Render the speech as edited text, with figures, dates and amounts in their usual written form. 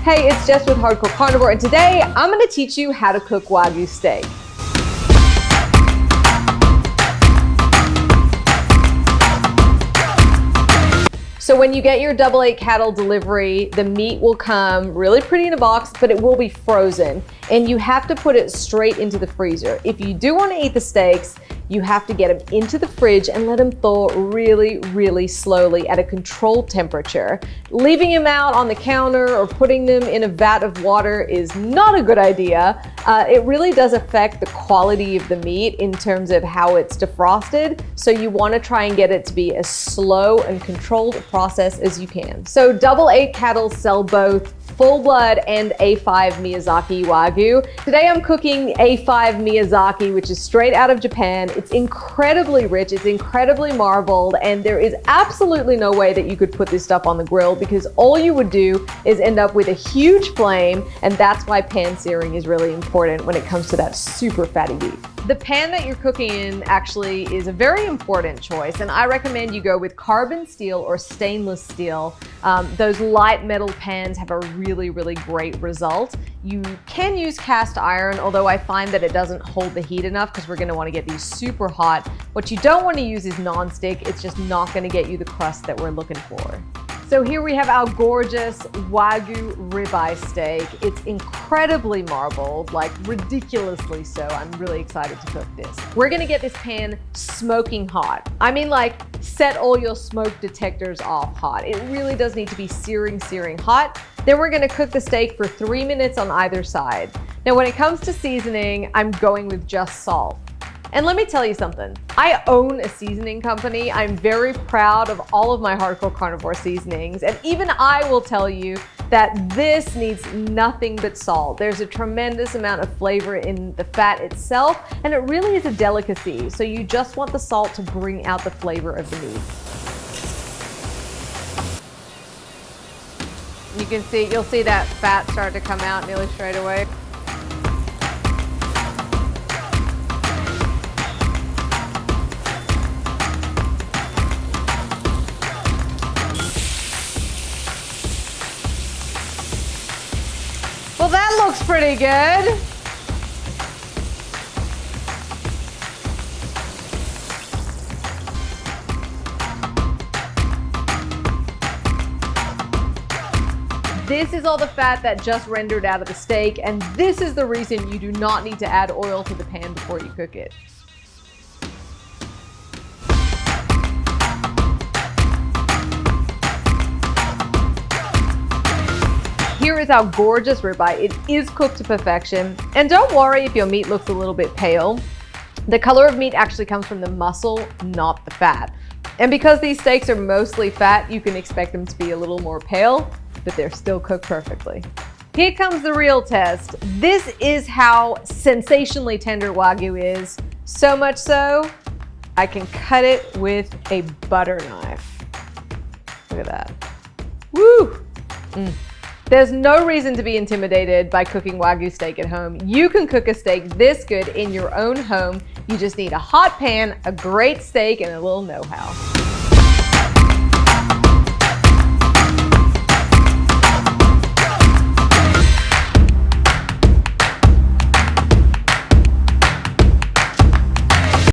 Hey, it's Jess with Hardcore Carnivore, and today I'm going to teach you how to cook Wagyu steak. So when you get your 8 cattle delivery, the meat will come really pretty in a box, but it will be frozen, and you have to put it straight into the freezer. If you do want to eat the steaks, you have to get them into the fridge and let them thaw really, really slowly at a controlled temperature. Leaving them out on the counter or putting them in a vat of water is not a good idea. It really does affect the quality of the meat in terms of how it's defrosted. So you want to try and get it to be as slow and controlled a process as you can. So 8 cattle sell both full blood and A5 Miyazakigyu Wagyu. Today I'm cooking A5 Miyazaki, which is straight out of Japan. It's incredibly rich, it's incredibly marbled, and there is absolutely no way that you could put this stuff on the grill because all you would do is end up with a huge flame, and that's why pan searing is really important when it comes to that super fatty beef. The pan that you're cooking in actually is a very important choice, and I recommend you go with carbon steel or stainless steel. Those light metal pans have a really great result. You can use cast iron, although I find that it doesn't hold the heat enough because we're going to want to get these super hot. What you don't want to use is non-stick. It's just not going to get you the crust that we're looking for. So here we have our gorgeous Wagyu ribeye steak. It's incredibly marbled, like ridiculously so. I'm really excited to cook this. We're gonna get this pan smoking hot. I mean, like, set all your smoke detectors off hot. It really does need to be searing hot. Then we're gonna cook the steak for 3 minutes on either side. Now, when it comes to seasoning, I'm going with just salt. And let me tell you something, I own a seasoning company. I'm very proud of all of my Hardcore Carnivore seasonings, and even I will tell you that this needs nothing but salt. There's a tremendous amount of flavor in the fat itself, and it really is a delicacy, so you just want the salt to bring out the flavor of the meat. You can see, you'll see that fat start to come out nearly straight away. Well, that looks pretty good. This is all the fat that just rendered out of the steak, and this is the reason you do not need to add oil to the pan before you cook it. Here is our gorgeous ribeye. It is cooked to perfection. And don't worry if your meat looks a little bit pale. The color of meat actually comes from the muscle, not the fat. And because these steaks are mostly fat, you can expect them to be a little more pale, but they're still cooked perfectly. Here comes the real test. This is how sensationally tender Wagyu is. So much so, I can cut it with a butter knife. Look at that. Woo! There's no reason to be intimidated by cooking Wagyu steak at home. You can cook a steak this good in your own home. You just need a hot pan, a great steak, and a little know-how.